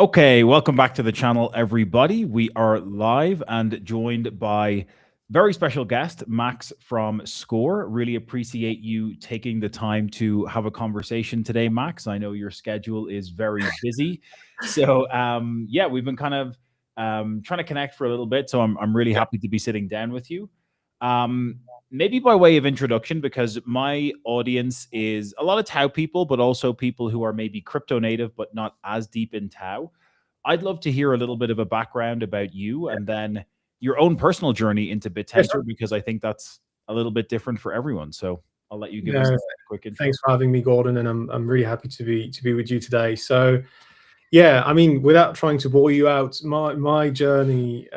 Okay, welcome back to the channel, everybody. We are live and joined by very special guest, Max from Score. Really appreciate you taking the time to have a conversation today, Max. I know your schedule is very busy. So yeah, we've been kind of trying to connect for a little bit. So I'm really happy to be sitting down with you. Maybe by way of introduction, because my audience is a lot of TAO people, but also people who are maybe crypto native, but not as deep in TAO. I'd love to hear a little bit of a background about you and then your own personal journey into Yes, sir. Bittensor, because I think that's a little bit different for everyone. So I'll let you give us No, a quick intro. thanks for having me, Gordon, and I'm really happy to be with you today. So, yeah, I mean, without trying to bore you out, my journey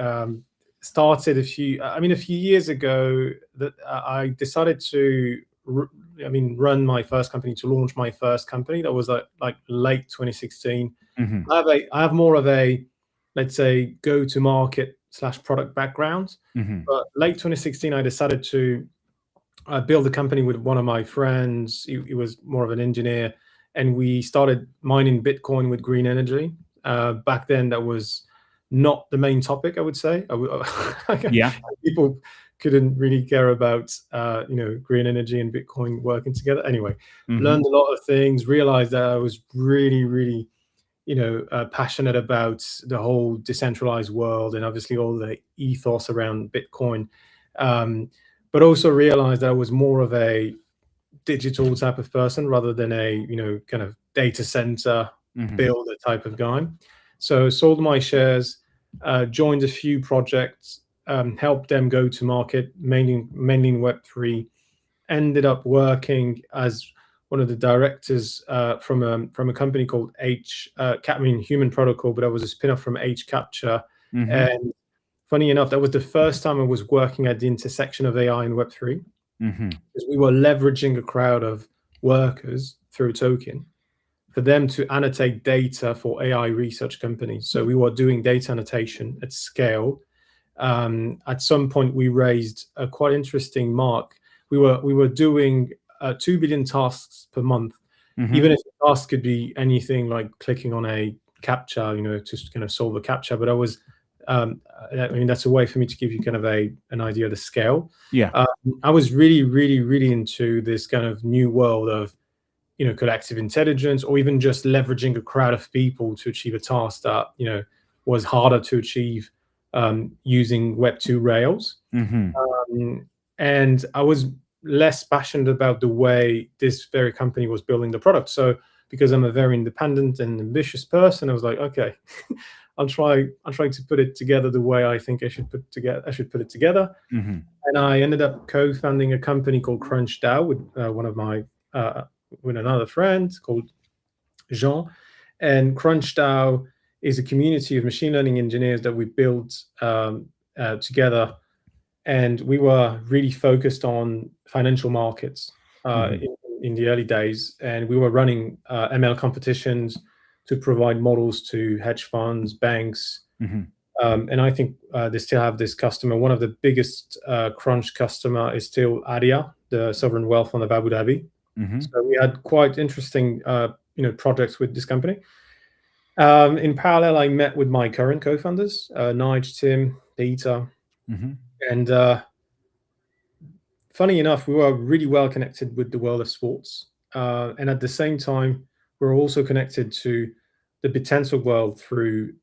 started a few years ago. That I decided to, run my first company, to launch my first company. That was like late 2016. Mm-hmm. I have more of a, let's say, go-to-market / product background. Mm-hmm. But late 2016, I decided to built a company with one of my friends. He was more of an engineer, and we started mining Bitcoin with green energy. Back then, that was not the main topic, I would say. Yeah. People couldn't really care about green energy and Bitcoin working together. Anyway, Mm-hmm. learned a lot of things. Realized that I was really passionate about the whole decentralized world and obviously all the ethos around Bitcoin. But also realized that I was more of a digital type of person rather than a kind of data center Mm-hmm. builder type of guy. So sold my shares, joined a few projects, helped them go to market, mainly in Web3. Ended up working as one of the directors from a company called Human Protocol, but I was a spin-off from H Capture. Mm-hmm. And funny enough, that was the first time I was working at the intersection of AI and Web3, Mm-hmm. because we were leveraging a crowd of workers through token for them to annotate data for AI research companies. So we were doing data annotation at scale. At some point, we raised a quite interesting mark. We were doing 2 billion tasks per month, Mm-hmm. even if the task could be anything like clicking on a captcha, to kind of solve a captcha. But that's a way for me to give you kind of an idea of the scale. Yeah. I was really into this kind of new world of collective intelligence, or even just leveraging a crowd of people to achieve a task that was harder to achieve using Web2 Rails. Mm-hmm. And I was less passionate about the way this very company was building the product. So because I'm a very independent and ambitious person, I was like, okay, I'll try to put it together the way I think I should put it together. Mm-hmm. And I ended up co-founding a company called Crunch DAO with another friend called Jean. And Crunch DAO is a community of machine learning engineers that we built together. And we were really focused on financial markets in the early days. And we were running ML competitions to provide models to hedge funds, banks. Mm-hmm. And I think they still have this customer. One of the biggest Crunch customer is still Adia, the sovereign wealth fund of Abu Dhabi. Mm-hmm. So we had quite interesting projects with this company. In parallel, I met with my current co-founders, Nige, Tim, Peter. Mm-hmm. And funny enough, we were really well connected with the world of sports. And at the same time, we're also connected to the Bittensor world through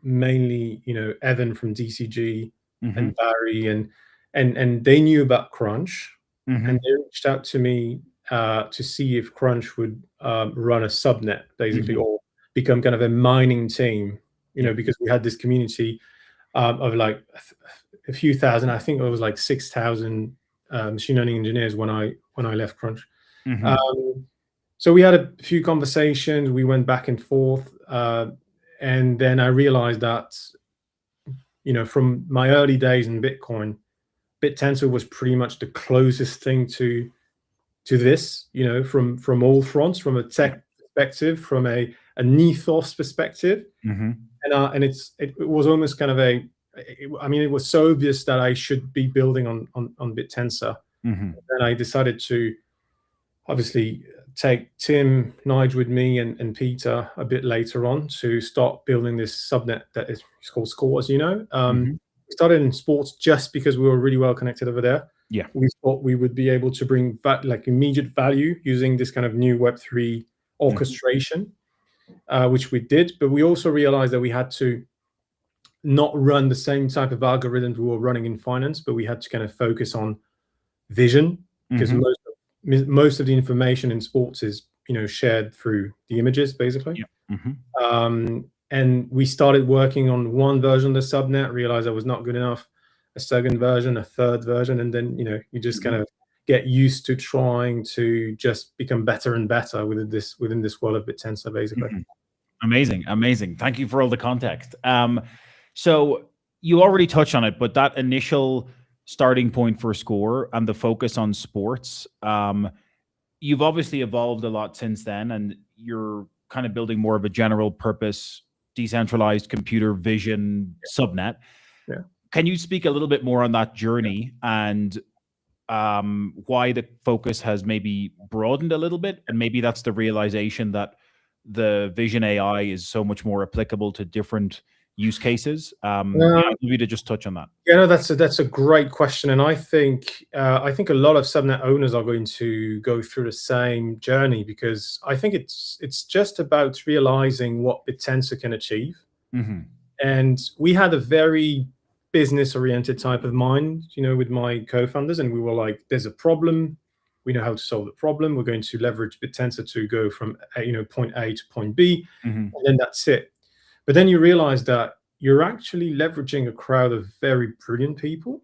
mainly, Evan from DCG Mm-hmm. and Barry. And they knew about Crunch. Mm-hmm. And they reached out to me to see if Crunch would run a subnet, basically, or become kind of a mining team, because we had this community of like a few thousand. I think it was like 6,000 machine learning engineers when I left Crunch. Mm-hmm. So we had a few conversations. We went back and forth, and then I realized that, from my early days in Bitcoin, Bittensor was pretty much the closest thing to this, from all fronts, from a tech perspective, from an ethos perspective. Mm-hmm. And it was almost kind of it was so obvious that I should be building on Bittensor. Mm-hmm. And I decided to obviously take Tim, Nigel with me, and Peter a bit later on to start building this subnet that is called Score, as you know. We started in sports just because we were really well connected over there. Yeah. We thought we would be able to bring like immediate value using this kind of new Web3 orchestration, which we did. But we also realized that we had to not run the same type of algorithms we were running in finance, but we had to kind of focus on vision, because most of the information in sports is shared through the images, basically. And we started working on one version of the subnet, realized that was not good enough, a second version, a third version, and then you just kind of get used to trying to just become better and better within this world of Bittensor, basically. Amazing. Thank you for all the context. So you already touched on it, but that initial starting point for Score and the focus on sports, you've obviously evolved a lot since then, and you're kind of building more of a general purpose, decentralized computer vision subnet. Yeah. Can you speak a little bit more on that journey and why the focus has maybe broadened a little bit? And maybe that's the realization that the vision AI is so much more applicable to different use cases. I'd love you to just touch on that. Yeah, no, that's a great question, and I think a lot of subnet owners are going to go through the same journey, because I think it's just about realizing what Bittensor can achieve. And we had a very business-oriented type of mind, with my co-founders, and we were like, "There's a problem. We know how to solve the problem. We're going to leverage Bittensor to go from point A to point B, and then that's it." But then you realize that you're actually leveraging a crowd of very brilliant people.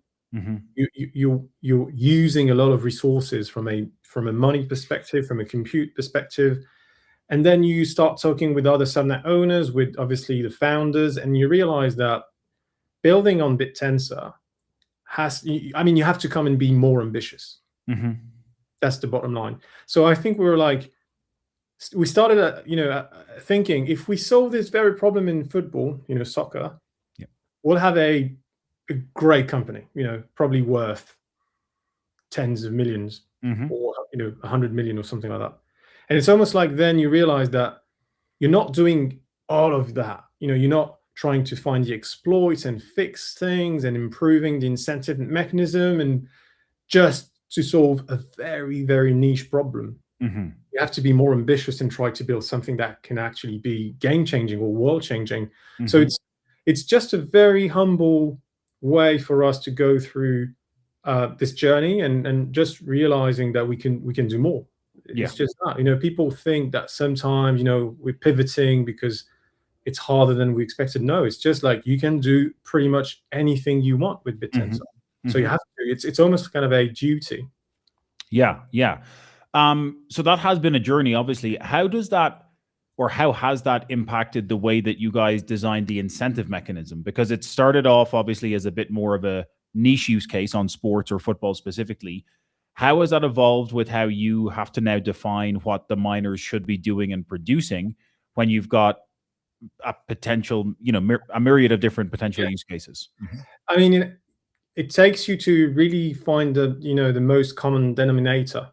You're using a lot of resources from a money perspective, from a compute perspective, and then you start talking with other subnet owners, with obviously the founders, and you realize that building on Bittensor you have to come and be more ambitious. That's the bottom line. So I think we started thinking, if we solve this very problem in football, soccer, we'll have a great company, probably worth tens of millions, or 100 million or something like that. And it's almost like then you realize that you're not doing all of that. You're not trying to find the exploits and fix things and improving the incentive mechanism and just to solve a very, very niche problem. You have to be more ambitious and try to build something that can actually be game-changing or world-changing. So it's just a very humble way for us to go through this journey, and just realizing that we can do more. It's just that, people think that sometimes, we're pivoting because it's harder than we expected. No, it's just like you can do pretty much anything you want with Bittensor. So you have to. It's almost kind of a duty. Yeah. So that has been a journey, obviously. How has that impacted the way that you guys designed the incentive mechanism? Because it started off obviously as a bit more of a niche use case on sports or football specifically. How has that evolved with how you have to now define what the miners should be doing and producing when you've got a potential, a myriad of different potential use cases? I mean, it takes you to really find the most common denominator.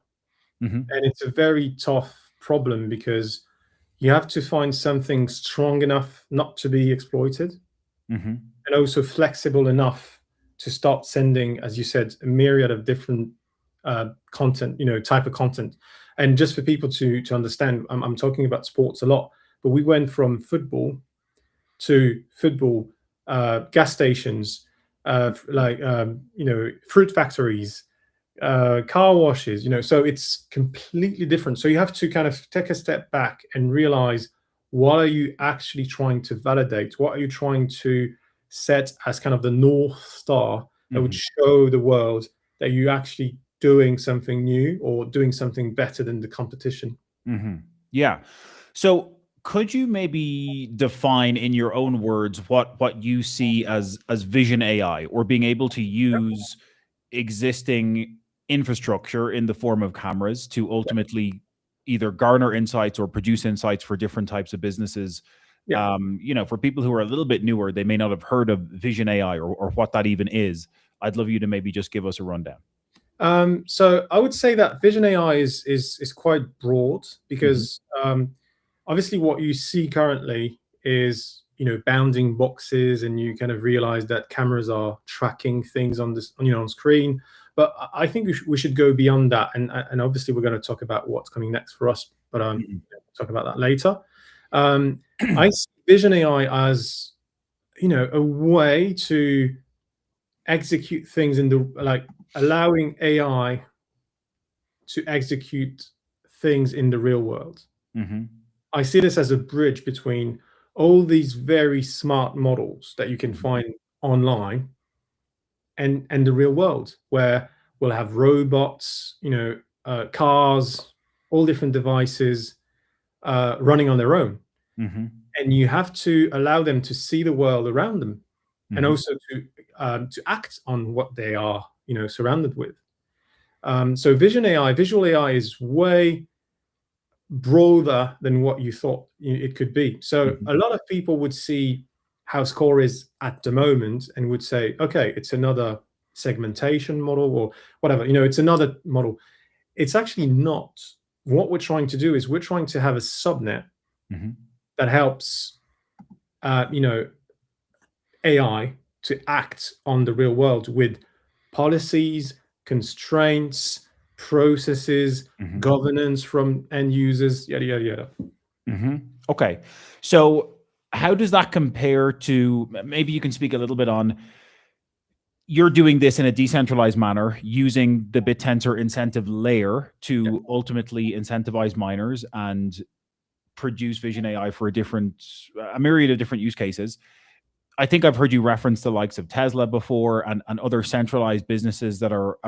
And it's a very tough problem, because you have to find something strong enough not to be exploited, and also flexible enough to start sending, as you said, a myriad of different content, type of content. And just for people to understand, I'm talking about sports a lot, but we went from football to football, gas stations, fruit factories, car washes, so it's completely different. So you have to kind of take a step back and realize, what are you actually trying to validate? What are you trying to set as kind of the North Star that would show the world that you're actually doing something new or doing something better than the competition? Yeah. So could you maybe define in your own words what you see as vision AI, or being able to use existing infrastructure in the form of cameras to ultimately either garner insights or produce insights for different types of businesses? For people who are a little bit newer, they may not have heard of vision AI or what that even is. I'd love you to maybe just give us a rundown. So I would say that vision AI is quite broad Mm-hmm. because obviously what you see currently is bounding boxes, and you kind of realize that cameras are tracking things on this on screen. But I think we should go beyond that, and obviously we're going to talk about what's coming next for us, but Mm-hmm. talk about that later. I see vision AI as a way to execute things in the allowing AI to execute things in the real world. Mm-hmm. I see this as a bridge between all these very smart models that you can find online and the real world, where we'll have robots, cars, all different devices running on their own. Mm-hmm. And you have to allow them to see the world around them, and Mm-hmm. also to act on what they are, surrounded with. So vision AI, visual AI is way broader than what you thought it could be. So Mm-hmm. a lot of people would see how Score is at the moment and would say, okay, it's another segmentation model or whatever, it's another model. It's actually not. What we're trying to do is we're trying to have a subnet Mm-hmm. that helps, AI to act on the real world with policies, constraints, processes, Mm-hmm. governance from end users, yada, yada, yada. Mm-hmm. Okay. So how does that compare to, maybe you can speak a little bit on, you're doing this in a decentralized manner using the Bittensor incentive layer Yeah. to ultimately incentivize miners and produce vision AI for a myriad of different use cases. I think I've heard you reference the likes of Tesla before, and other centralized businesses that are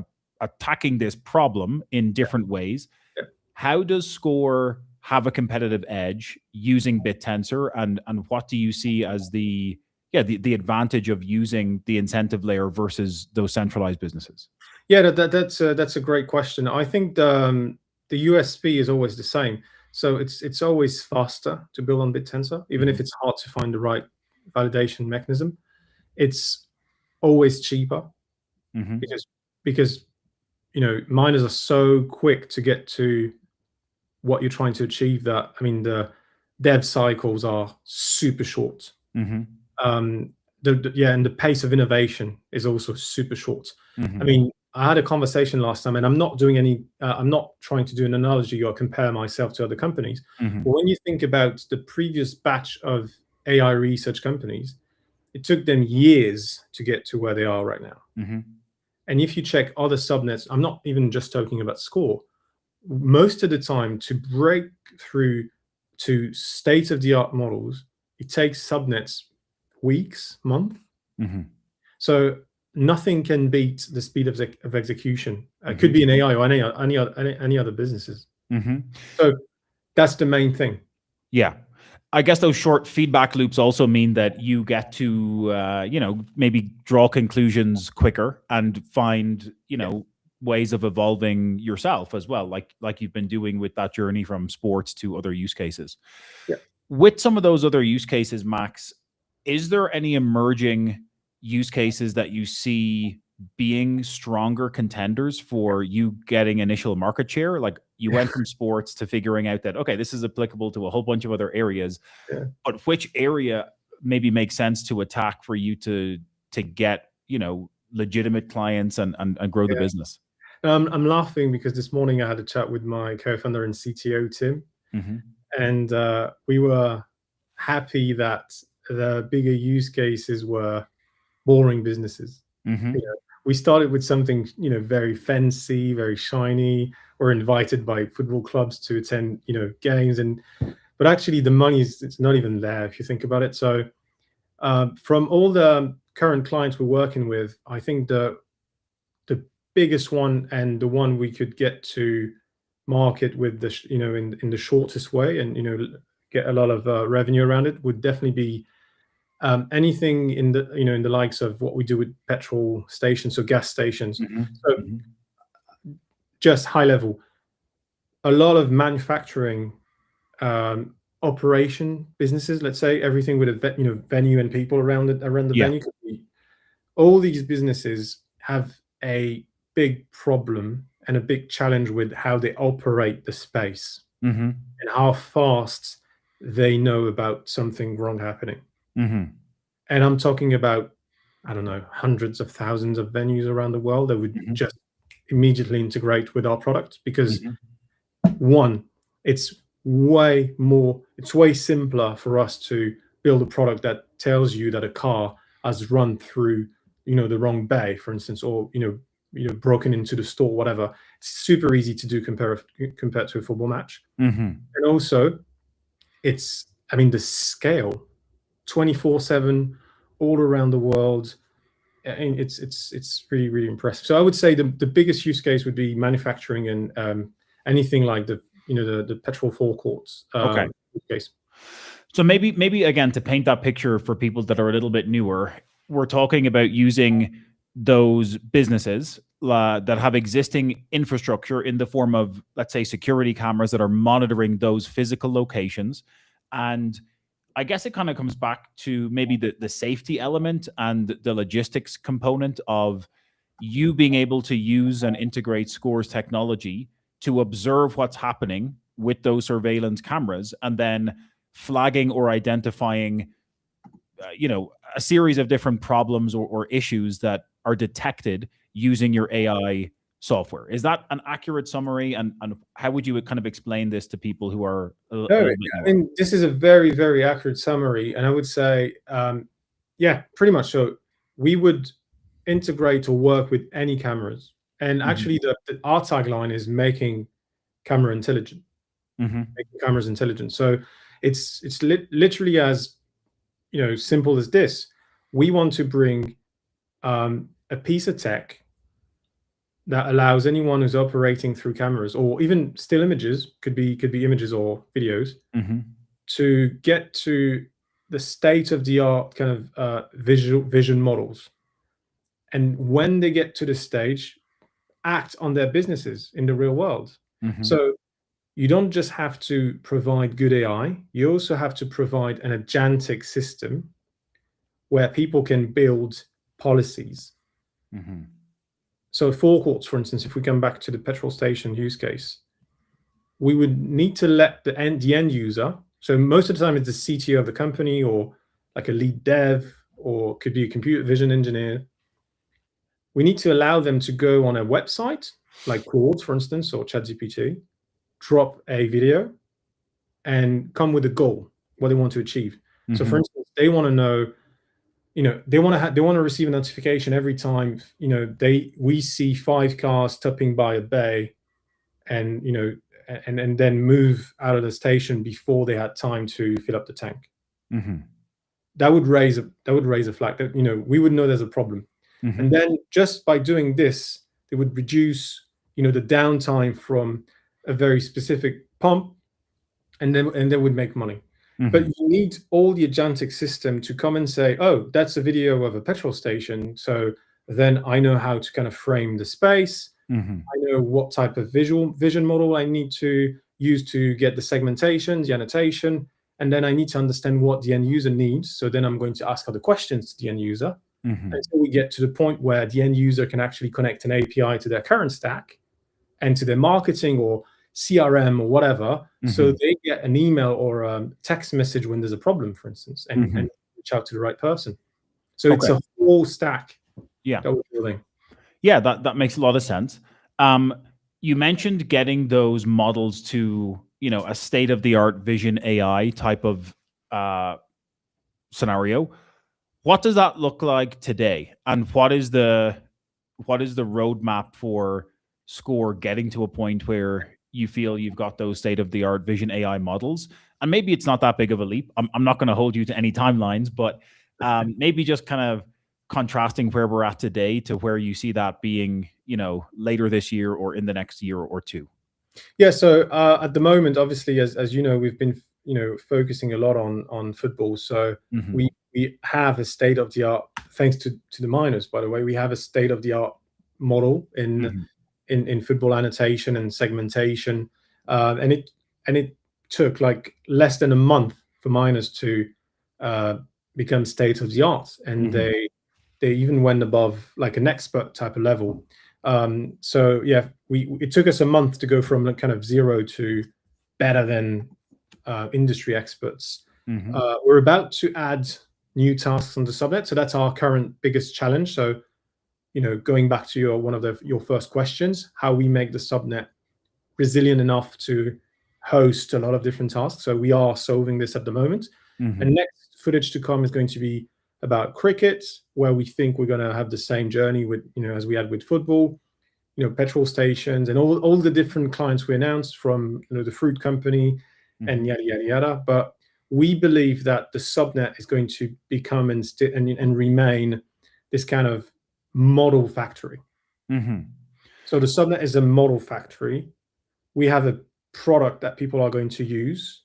attacking this problem in different ways. Yeah. How does Score have a competitive edge using Bittensor, and what do you see as the advantage of using the incentive layer versus those centralized businesses? Yeah, that's a great question. I think the USP is always the same. So it's always faster to build on Bittensor, even Mm-hmm. if it's hard to find the right validation mechanism. It's always cheaper Mm-hmm. because miners are so quick to get to what you're trying to achieve, that I mean the dev cycles are super short. Mm-hmm. um and the pace of innovation is also super short. I Mm-hmm. mean, I had a conversation last time, and I'm not trying to do an analogy or compare myself to other companies, Mm-hmm. but when you think about the previous batch of AI research companies, it took them years to get to where they are right now. Mm-hmm. And if you check other subnets, I'm not even just talking about Score, most of the time to break through to state of the art models, it takes subnets weeks, month. Mm-hmm. So nothing can beat the speed of execution. It Mm-hmm. could be an AI or any other businesses. Mm-hmm. So that's the main thing. Yeah. I guess those short feedback loops also mean that you get to, maybe draw conclusions quicker and find, Yeah. ways of evolving yourself as well, like you've been doing with that journey from sports to other use cases. Yeah. With some of those other use cases, Max, is there any emerging use cases that you see being stronger contenders for you getting initial market share? Like, you went from sports to figuring out that, okay, this is applicable to a whole bunch of other areas, Yeah. but which area maybe makes sense to attack for you to get, legitimate clients and grow the Yeah. business? I'm laughing because this morning I had a chat with my co-founder and CTO, Tim, Mm-hmm. and we were happy that the bigger use cases were boring businesses. Mm-hmm. We started with something very fancy, very shiny. We're invited by football clubs to attend games, but actually the money it's not even there if you think about it. So from all the current clients we're working with, I think the biggest one and the one we could get to market with in the shortest way, and get a lot of revenue around it, would definitely be anything in the likes of what we do with petrol stations or gas stations. Mm-hmm. So Mm-hmm. just high level, a lot of manufacturing, operation businesses. Let's say everything with a venue and people around the Yeah. venue. All these businesses have a big problem and a big challenge with how they operate the space Mm-hmm. and how fast they know about something wrong happening. Mm-hmm. And I'm talking about, I don't know, hundreds of thousands of venues around the world that would Mm-hmm. just immediately integrate with our product because Mm-hmm. one, it's way simpler for us to build a product that tells you that a car has run through, the wrong bay, for instance, or broken into the store, whatever. It's super easy to do compared to a football match. Mm-hmm. And also, the scale, 24/7, all around the world. And it's really, really impressive. So I would say the biggest use case would be manufacturing and anything like the petrol forecourts Okay. use case. So maybe again, to paint that picture for people that are a little bit newer, we're talking about using those businesses that have existing infrastructure in the form of, let's say, security cameras that are monitoring those physical locations. And I guess it kind of comes back to maybe the safety element and the logistics component of you being able to use and integrate Score's technology to observe what's happening with those surveillance cameras and then flagging or identifying a series of different problems or issues that are detected using your AI software. Is that an accurate summary? And how would you kind of explain this to people who are a No, little bit newer? this is a very, very accurate summary, and I would say, yeah, pretty much. So we would integrate or work with any cameras, and Mhm. actually, our tagline is making camera intelligent, Mhm. making cameras intelligent. So it's literally as simple as this. We want to bring a piece of tech that allows anyone who's operating through cameras or even still images, could be images or videos, Mhm. to get to the state of the art kind of vision models. And when they get to the stage, act on their businesses in the real world. Mhm. So you don't just have to provide good AI, you also have to provide an agentic system where people can build policies. Mhm. So forecourts, for instance, if we come back to the petrol station use case, we would need to let the end user, so most of the time it's the CTO of the company or like a lead dev or could be a computer vision engineer. We need to allow them to go on a website like Claude, for instance, or ChatGPT, drop a video and come with a goal, what they want to achieve. So for Mhm. instance, they want to know, they want to receive a notification every time, we see 5 cars stopping by a bay and and then move out of the station before they had time to fill up the tank. Mhm. That would raise a flag that we would know there's a problem. And Mhm. then just by doing this, it would reduce the downtime from a very specific pump, and then they would make money. But Mhm. you need all the agentic system to come and say, oh, that's a video of a petrol station, so then I know how to kind of frame the space. Mhm. I know what type of vision model I need to use to get the segmentation, the annotation, and then I need to understand what the end user needs. So then I'm going to ask other questions to the end user Mhm. until we get to the point where the end user can actually connect an API to their current stack and to their marketing or CRM or whatever. So Mhm. they get an email or a text message when there's a problem, for instance, and Mhm. reach out to the right person. So it's Okay. a full stack Yeah. that we're building. Yeah, that makes a lot of sense. Um, you mentioned getting those models to, a state-of-the-art vision AI type of uh, scenario. What does that look like today? And what is the roadmap for Score getting to a point where you feel you've got those state-of-the-art vision AI models? And maybe it's not that big of a leap. I'm not going to hold you to any timelines, but maybe just kind of contrasting where we're at today to where you see that being, later this year or in the next year or two. Yeah, so at the moment, obviously, as you know, we've been focusing a lot on football. So Hmm. we have a state of the art, thanks to the miners, by the way, we have a state of the art model Hmm. in football annotation and segmentation, and it took like less than a month for miners to uh, become state of the art, and Hmm. they even went above like an expert type of level. So yeah, it took us a month to go from kind of zero to better than industry experts. We're about to add new tasks on the subnet, so that's our current biggest challenge. So, going back to one of your first questions, how we make the subnet resilient enough to host a lot of different tasks. So we are solving this at the moment. And next footage to come is going to be about cricket, where we think we're going to have the same journey with, as we had with football, petrol stations and all the different clients we announced, from, the fruit company and yada, yada, yada. But we believe that the subnet is going to become and remain this kind of model factory. So the subnet is a model factory. We have a product that people are going to use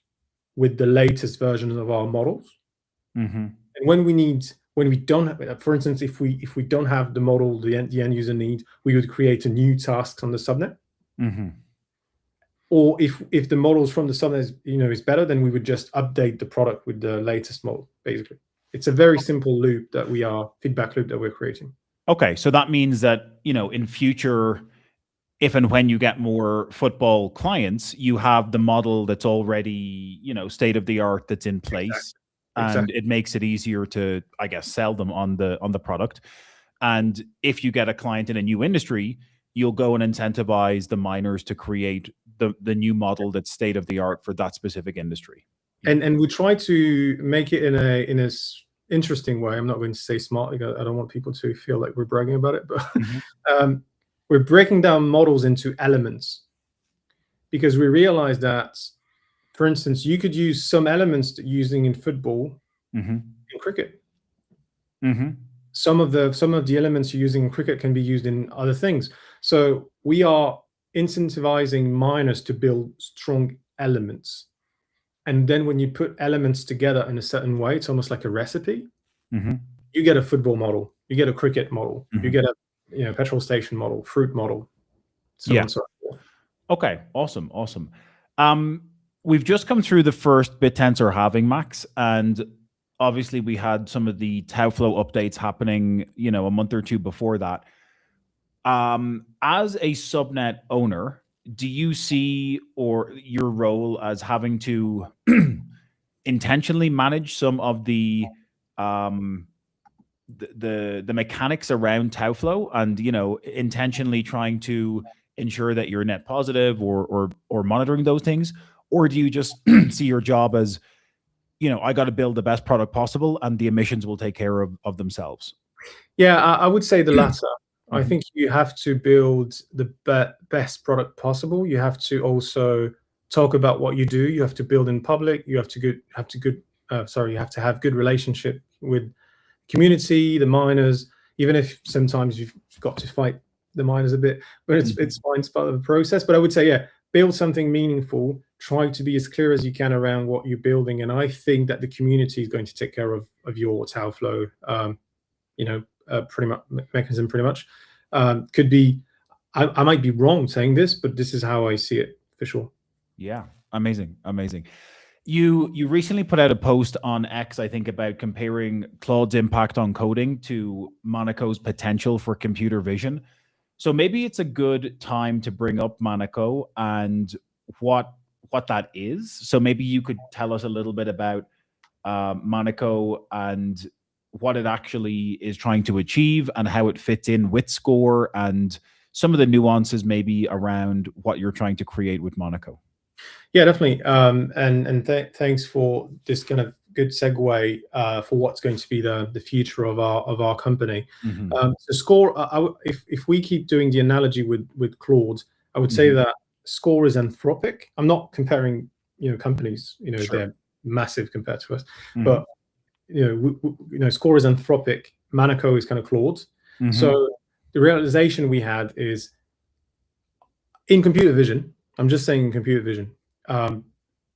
with the latest versions of our models. And when we don't have, for instance, if we don't have the model the end user need, we would create a new task on the subnet. Or if the models from the subnet is better, then we would just update the product with the latest model. Basically, it's a very simple feedback loop that we're creating. Okay, so that means that in future, if and when you get more football clients, you have the model that's already state of the art, that's in place. And it makes it easier to, I guess, sell them on the product. And if you get a client in a new industry, you'll go and incentivize the miners to create the new model that's state of the art for that specific industry. And we try to make it in a interesting way. I'm not going to say smart. I don't want people to feel like we're bragging about it, but we're breaking down models into elements, because we realize that, for instance, you could use some elements that you're using in football in cricket. Some of the elements you're using in cricket can be used in other things. So we are incentivizing miners to build strong elements. And then when you put elements together in a certain way, it's almost like a recipe. You get a football model, you get a cricket model, you get a petrol station model, fruit model, so on and so forth. Okay, awesome. We've just come through the first Bittensor halving, Max, and obviously we had some of the TAO flow updates happening, a month or two before that. As a subnet owner, do you see your role as having to intentionally manage some of the mechanics around TAO flow, and intentionally trying to ensure that you're net positive or monitoring those things? Or do you just see your job as, I got to build the best product possible and the emissions will take care of themselves? Yeah, I would say the latter. I think you have to build the best product possible. You have to also talk about what you do. You have to build in public. You have to have good relationship with community, the miners, even if sometimes you've got to fight the miners a bit, but it's fine, it's part of the process. But I would say, build something meaningful, try to be as clear as you can around what you're building. And I think that the community is going to take care of your TAO flow, pretty much mechanism, pretty much. Could be, I might be wrong saying this, but this is how I see it for sure. Yeah, amazing. You recently put out a post on X, I think, about comparing Claude's impact on coding to Monaco's potential for computer vision. So maybe it's a good time to bring up Monaco and what that is. So maybe you could tell us a little bit about Monaco and what it actually is trying to achieve and how it fits in with Score, and some of the nuances maybe around what you're trying to create with Monaco. Yeah, definitely. Thanks for this kind of good segue for what's going to be the future of our company. So Score, if we keep doing the analogy with Claude, I would say that Score is anthropic. I'm not comparing companies. Sure. They're massive compared to us, but Score is anthropic. Monaco is kind of Claude. So the realization we had is, in computer vision, I'm just saying in computer vision,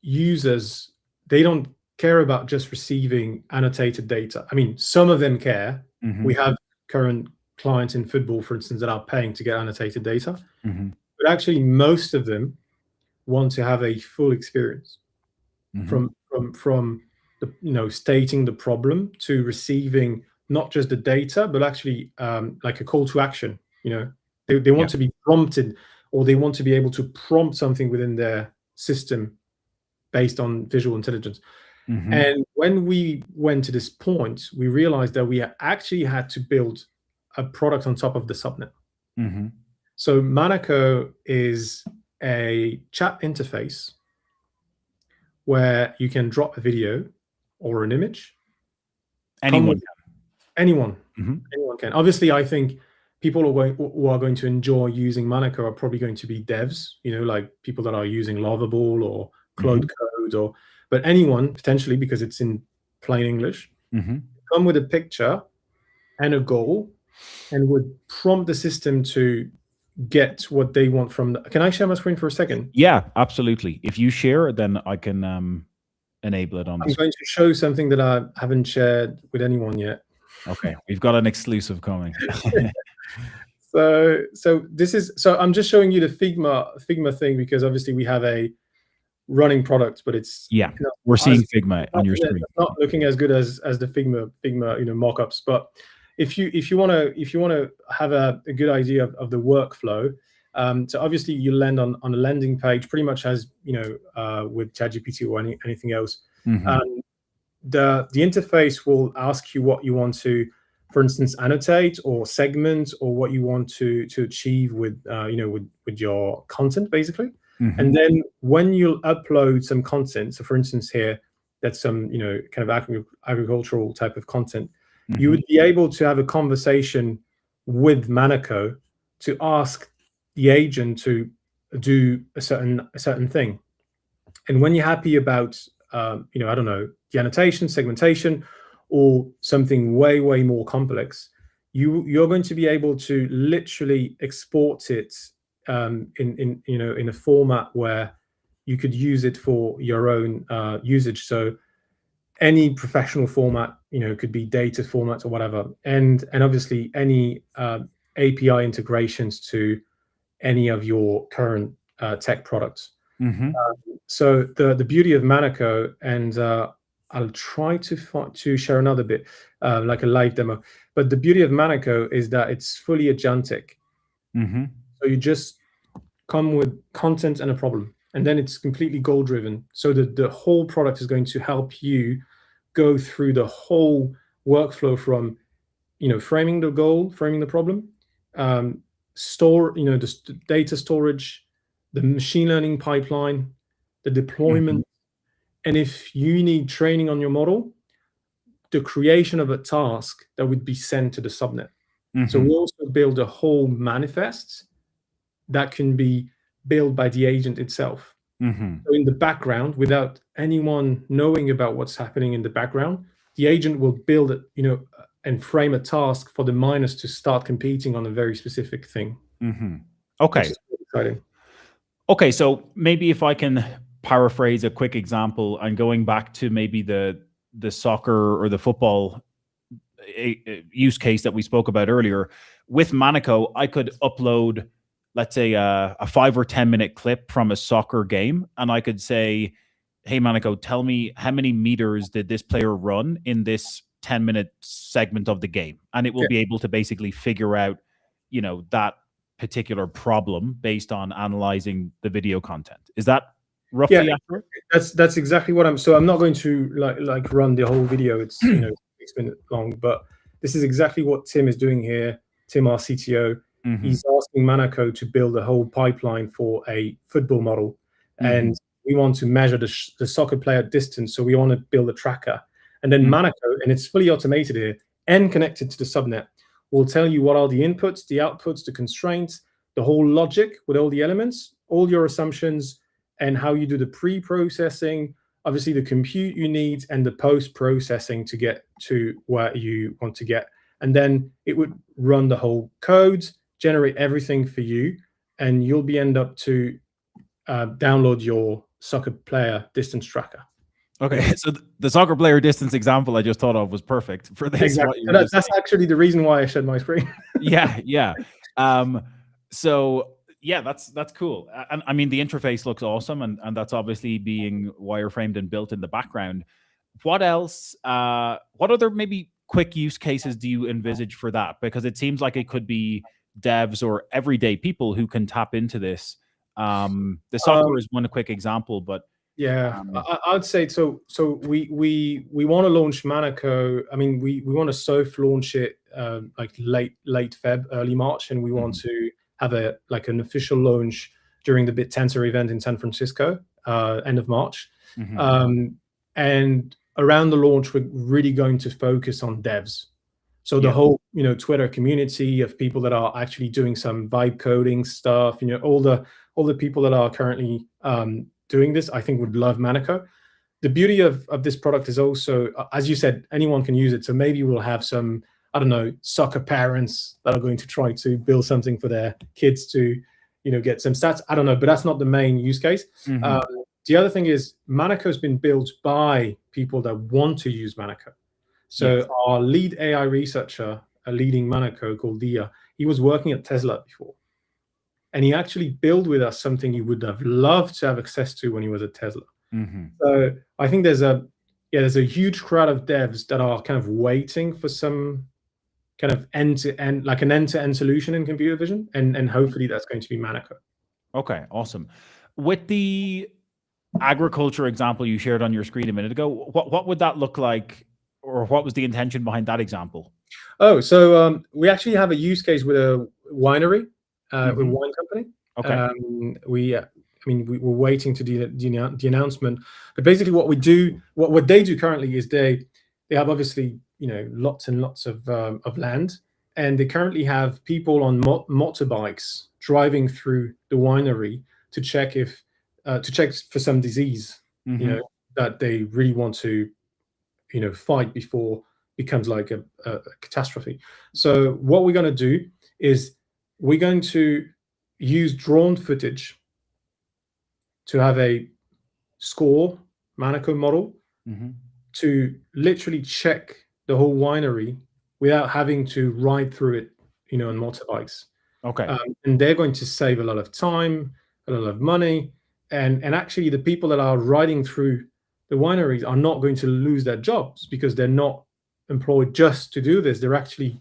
users, they don't care about just receiving annotated data. I mean, some of them care. We have current clients in football, for instance, that are paying to get annotated data. But actually, most of them want to have a full experience from the, stating the problem to receiving not just the data, but actually like a call to action. They want to be prompted, or they want to be able to prompt something within their system based on visual intelligence. And when we went to this point, we realized that we actually had to build a product on top of the subnet. So Monaco is a chat interface where you can drop a video or an image. Anyone can. Anyone can. Obviously, I think people who are going to enjoy using Monaco are probably going to be devs, like people that are using Lovable or Claude Code, but anyone potentially, because it's in plain English, come with a picture and a goal and would prompt the system to get what they want from Can I share my screen for a second? Yeah, absolutely. If you share, then I can enable it on the I'm going to show something that I haven't shared with anyone yet. Okay, we've got an exclusive coming. So I'm just showing you the Figma thing, because obviously we have a running product, but it's we're seeing Figma on your screen. It's not looking as good as the Figma mockups. But if you want to have a good idea of the workflow, so obviously you land on a landing page, pretty much as with ChatGPT or anything else. The interface will ask you what you want to, for instance, annotate or segment, or what you want to achieve with with your content, basically. And then when you upload some content, so for instance here, that's some kind of agricultural type of content, you would be able to have a conversation with Monaco to ask the agent to do a certain thing. And when you're happy about I don't know, the annotation, segmentation, or something way more complex, you're going to be able to literally export it in a format where you could use it for your own usage. So any professional format, could be data format or whatever, and obviously any API integrations to any of your current tech products. So the beauty of Monaco, and I'll try to share another bit, like a live demo. But the beauty of Monaco is that it's fully agentic. So you just come with content and a problem, and then it's completely goal driven. So the whole product is going to help you go through the whole workflow from framing the goal, framing the problem, the data storage, the machine learning pipeline, the deployment, and if you need training on your model, the creation of a task that would be sent to the subnet. So we also build a whole manifest that can be built by the agent itself. So in the background, without anyone knowing about what's happening in the background, the agent will build it, and frame a task for the miners to start competing on a very specific thing. Okay. Which is really exciting. Okay, so maybe if I can paraphrase a quick example, and going back to maybe the soccer or the football use case that we spoke about earlier, with Monaco, I could upload, let's say, a 5 or 10 minute clip from a soccer game, and I could say, hey, Monaco, tell me how many meters did this player run in this 10-minute segment of the game, and it will be able to basically figure out, that particular problem based on analyzing the video content. Is that roughly accurate? That's exactly what I'm not going to like run the whole video. It's 6 minutes long, but this is exactly what Tim is doing here. Tim, our CTO, he's asking Monaco to build a whole pipeline for a football model, and we want to measure the soccer player distance. So we want to build a tracker, and then Monaco, and it's fully automated here and connected to the subnet, will tell you what are the inputs, the outputs, the constraints, the whole logic with all the elements, all your assumptions, and how you do the pre-processing, obviously the compute you need, and the post-processing to get to where you want to get. And then it would run the whole code, generate everything for you, and you'll be end up to download your soccer player distance tracker. Okay, so the soccer player distance example I just thought of was perfect for this. Exactly. That's actually the reason why I shared my screen. yeah. So yeah, that's cool. And I mean, the interface looks awesome, and that's obviously being wireframed and built in the background. What else? What other maybe quick use cases do you envisage for that? Because it seems like it could be devs or everyday people who can tap into this? The software is one quick example, but yeah, I'd say so. So we want to launch Monaco. I mean, we want to soft launch it like late Feb, early March, and we want to have an official launch during the Bittensor event in San Francisco, end of March. And around the launch, we're really going to focus on devs. So the whole, Twitter community of people that are actually doing some vibe coding stuff, all the people that are currently doing this, I think would love Monaco. The beauty of this product is also, as you said, anyone can use it. So maybe we'll have some, I don't know, soccer parents that are going to try to build something for their kids to, get some stats. I don't know, but that's not the main use case. The other thing is Monaco has been built by people that want to use Monaco. So our lead AI researcher, a leading Monaco called Dia, he was working at Tesla before. And he actually built with us something he would have loved to have access to when he was at Tesla. So I think there's a huge crowd of devs that are kind of waiting for some kind of end-to-end, like an end-to-end solution in computer vision. And hopefully that's going to be Monaco. Okay, awesome. With the agriculture example you shared on your screen a minute ago, what would that look like, or what was the intention behind that example? Oh, so we actually have a use case with a winery, with a wine company. Okay. We're waiting to do the announcement, but basically what they do currently is they have obviously lots and lots of land, and they currently have people on motorbikes driving through the winery to check for some disease, that they really want to fight before it becomes like a catastrophe. So what we're going to do is we're going to use drone footage to have a score Monaco model to literally check the whole winery without having to ride through it, on motorbikes. Okay. And they're going to save a lot of time, a lot of money, and actually the people that are riding through the wineries are not going to lose their jobs because they're not employed just to do this. They're actually,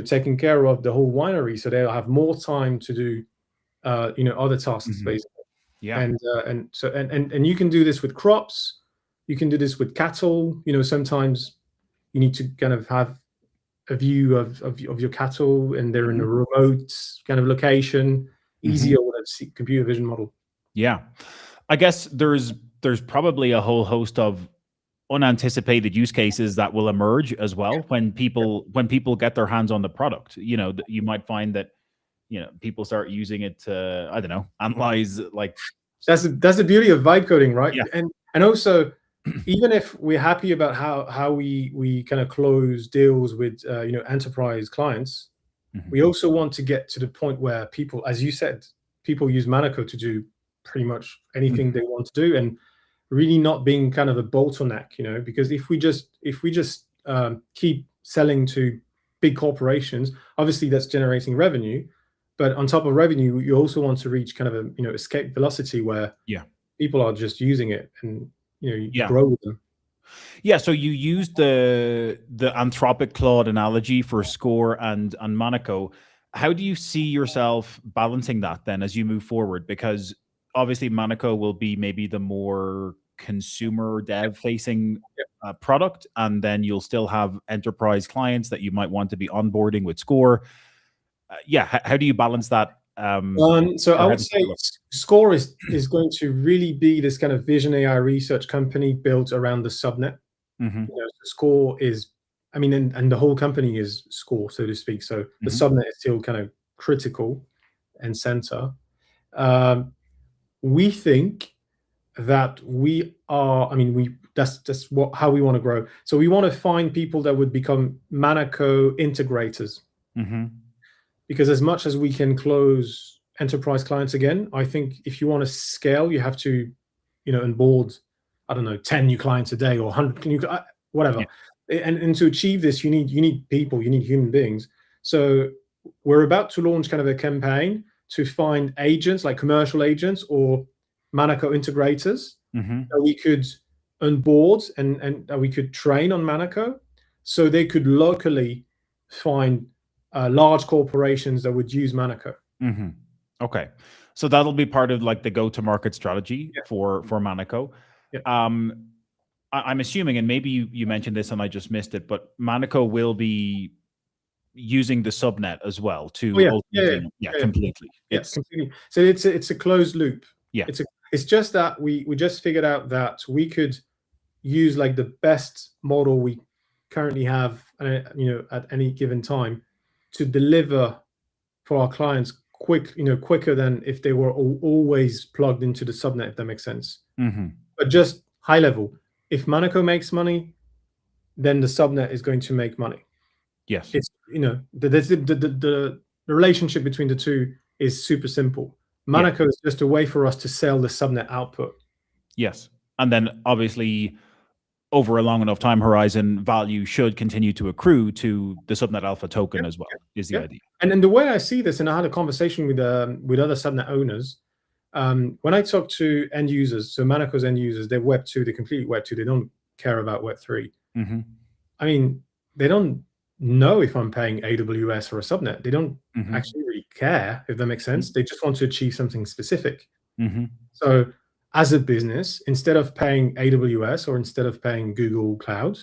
taking care of the whole winery, so they'll have more time to do, other tasks basically. Yeah. And you can do this with crops. You can do this with cattle. Sometimes you need to kind of have a view of your cattle, and they're in a remote kind of location. Easier with a computer vision model. Yeah, I guess there's probably a whole host of unanticipated use cases that will emerge as well when people get their hands on the product. You might find that people start using it to, I don't know, analyze, like, that's the beauty of vibe coding, right? Yeah. And also, even if we're happy about how we kind of close deals with enterprise clients, we also want to get to the point where people, as you said, people use Monaco to do pretty much anything they want to do, and really not being kind of a bottleneck, because if we just keep selling to big corporations, obviously that's generating revenue, but on top of revenue, you also want to reach kind of a escape velocity where people are just using it, and you grow with them. Yeah, so you used the Anthropic Claude analogy for Score and Monaco. How do you see yourself balancing that then as you move forward? Because obviously Monaco will be maybe the more consumer dev facing product, and then you'll still have enterprise clients that you might want to be onboarding with Score. How do you balance that? So I would say Score is going to really be this kind of vision AI research company built around the subnet. Score is, and the whole company is Score, so to speak. So the subnet is still kind of critical and center. We think that we are, that's how we want to grow. So we want to find people that would become Monaco integrators. Because as much as we can close enterprise clients again, I think if you want to scale, you have to, onboard, I don't know, 10 new clients a day or 100 new, whatever. And to achieve this, you need people, you need human beings. So we're about to launch kind of a campaign to find agents, like commercial agents or Monaco integrators that we could onboard and that we could train on Monaco, so they could locally find large corporations that would use Monaco. Mm-hmm. Okay, so that'll be part of like the go-to-market strategy for Monaco. Yeah. I'm assuming, and maybe you mentioned this and I just missed it, but Monaco will be using the subnet as well to completely. Completely. So it's a closed loop. Yeah. It's just that we just figured out that we could use like the best model we currently have, at any given time, to deliver for our clients quicker than if they were always plugged into the subnet, if that makes sense. Mm-hmm. But just high level, if Monaco makes money, then the subnet is going to make money. Yes. It's the relationship between the two is super simple. Monaco is just a way for us to sell the subnet output. Yes. And then obviously over a long enough time horizon, value should continue to accrue to the subnet alpha token as well, is the idea. And then the way I see this, and I had a conversation with other subnet owners, when I talk to end users, so Monaco's end users, they're Web 2, they're completely Web 2, they don't care about Web 3. Mm-hmm. I mean, they don't know if I'm paying AWS or a subnet. They don't actually really care, if that makes sense. They just want to achieve something specific. Mm-hmm. So as a business, instead of paying AWS or instead of paying Google Cloud,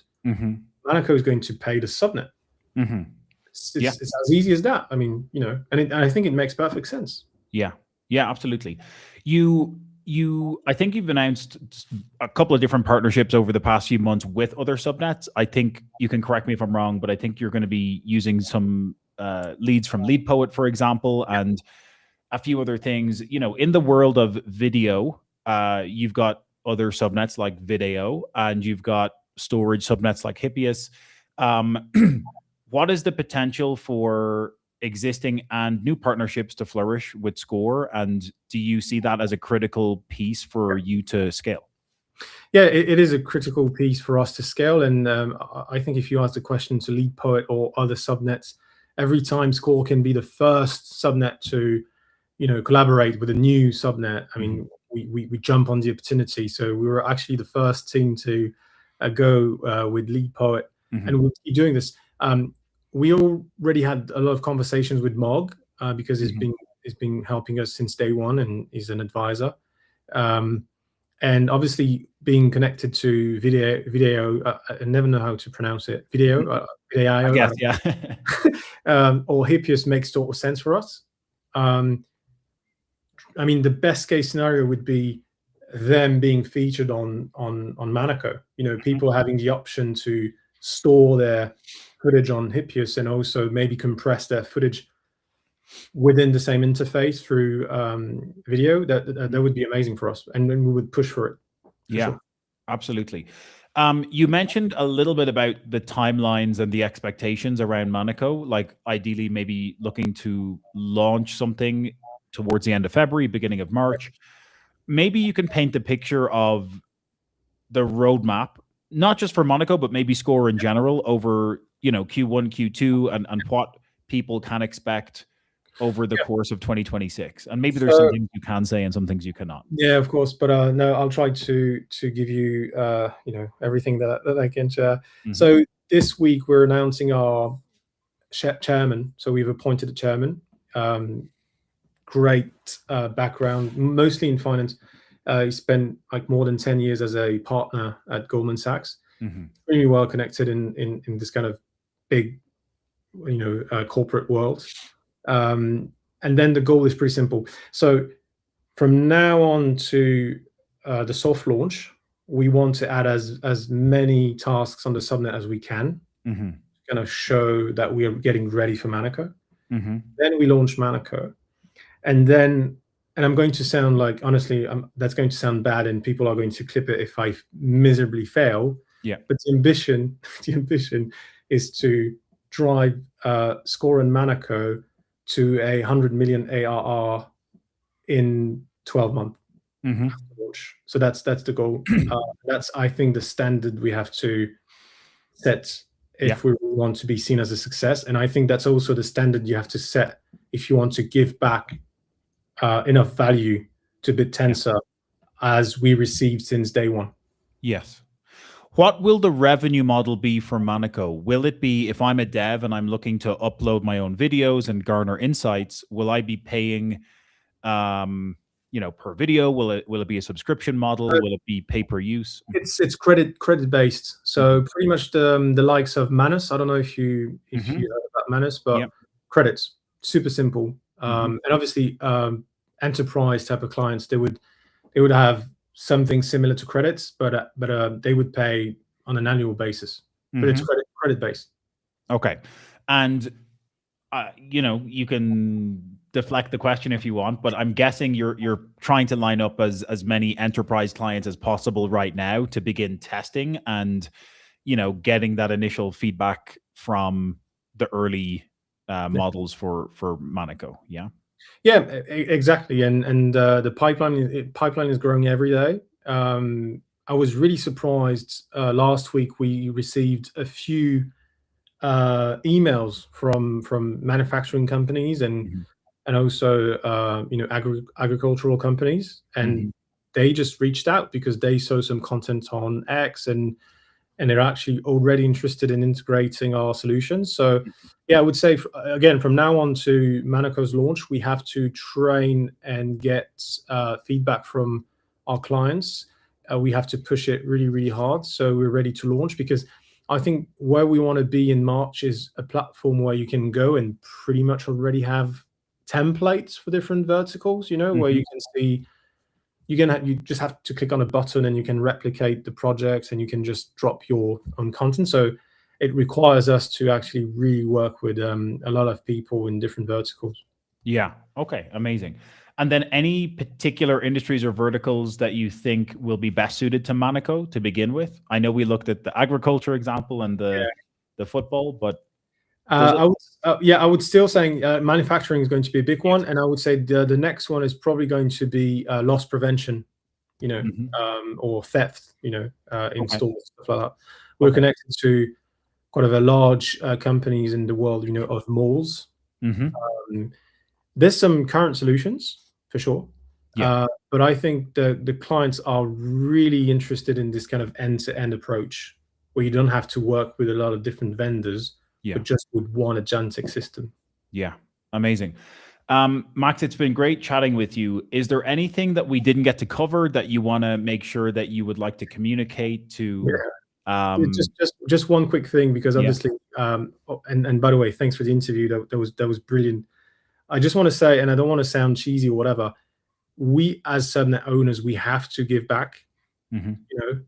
Monaco is going to pay the subnet. Mm-hmm. It's as easy as that. I mean, and I think it makes perfect sense. Yeah, absolutely. I think you've announced a couple of different partnerships over the past few months with other subnets. I think you can correct me if I'm wrong, but I think you're going to be using some leads from LeadPoet, for example, and a few other things. In the world of video, you've got other subnets like Video, and you've got storage subnets like Hippias. What is the potential for existing and new partnerships to flourish with Score, and do you see that as a critical piece for you to scale? Yeah, it is a critical piece for us to scale, and I think if you ask the question to LeadPoet or other subnets, every time Score can be the first subnet to collaborate with a new subnet, I mean, we jump on the opportunity. So we were actually the first team to go with LeadPoet, and we'll keep doing this. We already had a lot of conversations with Mog because he's been helping us since day one, and he's an advisor. And obviously, being connected to video, I never know how to pronounce it. Video, I guess, yeah. Or Hippias makes total sense for us. I mean, the best case scenario would be them being featured on Monaco. People having the option to store their footage on Hippias and also maybe compress their footage within the same interface through video. That would be amazing for us, and then we would push for it. Sure. Absolutely. You mentioned a little bit about the timelines and the expectations around Monaco, like ideally maybe looking to launch something towards the end of February, beginning of March. Maybe you can paint the picture of the roadmap, not just for Monaco, but maybe Score in general over, Q1, Q2, and what people can expect over the course of 2026. And maybe there's some things you can say and some things you cannot. Yeah, of course. But no, I'll try to give you, everything that I can share. So this week we're announcing our chairman. So we've appointed a chairman. Great background, mostly in finance. He spent like more than 10 years as a partner at Goldman Sachs. Extremely well connected in this kind of big, corporate world. And then the goal is pretty simple. So from now on to the soft launch, we want to add as many tasks on the subnet as we can, kind of show that we are getting ready for Monaco. Then we launch Monaco. And I'm going to sound like, honestly, that's going to sound bad and people are going to clip it if I miserably fail. Yeah. But the ambition is to drive Score and Monaco to 100 million ARR in 12 months. So that's the goal. That's, I think, the standard we have to set if we want to be seen as a success. And I think that's also the standard you have to set if you want to give back enough value to Bittensor as we received since day one. Yes. What will the revenue model be for Monaco? Will it be, if I'm a dev and I'm looking to upload my own videos and garner insights, will I be paying, per video? Will it be a subscription model? Will it be pay per use? It's credit based. So Mhm. pretty much the likes of Manus. I don't know if you Mhm. heard about Manus, but Yep. credits, super simple. Mhm. And obviously, enterprise type of clients, they would have something similar to credits, but they would pay on an annual basis. But it's Mhm. credit based. Okay. And you can deflect the question if you want, but I'm guessing you're trying to line up as many enterprise clients as possible right now to begin testing and getting that initial feedback from the early models for Monaco. Yeah. Yeah, exactly. And the pipeline is growing every day. I was really surprised. Last week we received a few emails from manufacturing companies Mhm. and also agricultural companies, and Mhm. they just reached out because they saw some content on X, and they're actually already interested in integrating our solutions. So, yeah, I would say again, from now on to Manaco's launch, we have to train and get feedback from our clients. We have to push it really, really hard so we're ready to launch, because I think where we want to be in March is a platform where you can go and pretty much already have templates for different verticals, where Mhm. you can see you just have to click on a button and you can replicate the project and you can just drop your own content. So it requires us to actually really work with a lot of people in different verticals. Yeah. Okay. Amazing. And then any particular industries or verticals that you think will be best suited to Monaco to begin with? I know we looked at the agriculture example and the football, but there's a, I would still saying manufacturing is going to be a big one, and I would say the next one is probably going to be loss prevention, Mhm. or theft, in Okay. stores, stuff like that. We're Okay. connected to quite of a large companies in the world, of malls. Mhm. Um, there's some current solutions for sure, Yeah. but I think the clients are really interested in this kind of end-to-end approach, where you don't have to work with a lot of different vendors, Yeah. but just with one agentic system. Yeah. Amazing. Max, it's been great chatting with you. Is there anything that we didn't get to cover that you want to make sure that you would like to communicate Yeah. to? Just one quick thing, because Yeah. obviously, and by the way, thanks for the interview. That was brilliant. I just want to say, and I don't want to sound cheesy or whatever, we as subnet owners, we have to give back, Mhm.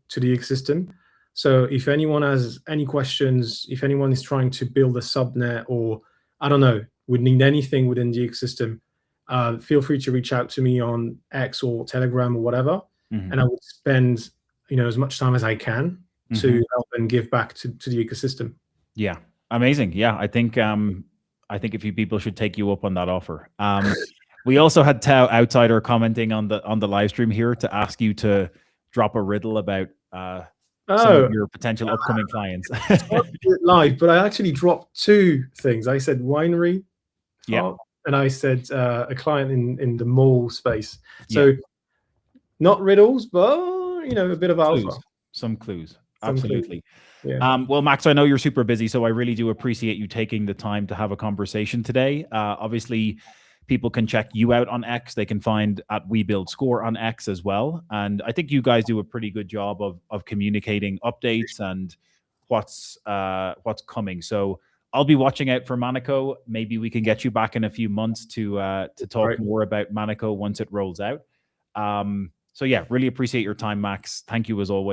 to the ecosystem. So if anyone has any questions, if anyone is trying to build a subnet, or I don't know, would need anything within the ecosystem, feel free to reach out to me on X or Telegram or whatever, and Mhm. I would spend as much time as I can Mhm. to help and give back to the ecosystem. Yeah. Amazing. Yeah. I think a few people should take you up on that offer. We also had Tao Outsider commenting on the live stream here to ask you to drop a riddle about some of Oh, your potential upcoming clients. it's hard to do it live, but I actually dropped two things. I said winery Yeah. part, and I said a client in the mall space. Yeah. So not riddles, but a bit of alpha, Clues. Some clues. some clues. Absolutely. Yeah, Well, Max, I know you're super busy, so I really do appreciate you taking the time to have a conversation today. Obviously, people can check you out on X. They can find at We Build Score on X as well. And I think you guys do a pretty good job of communicating updates and what's coming. So I'll be watching out for Monaco. Maybe we can get you back in a few months to talk right. more about Monaco once it rolls out. So yeah, really appreciate your time, Max. Thank you as always.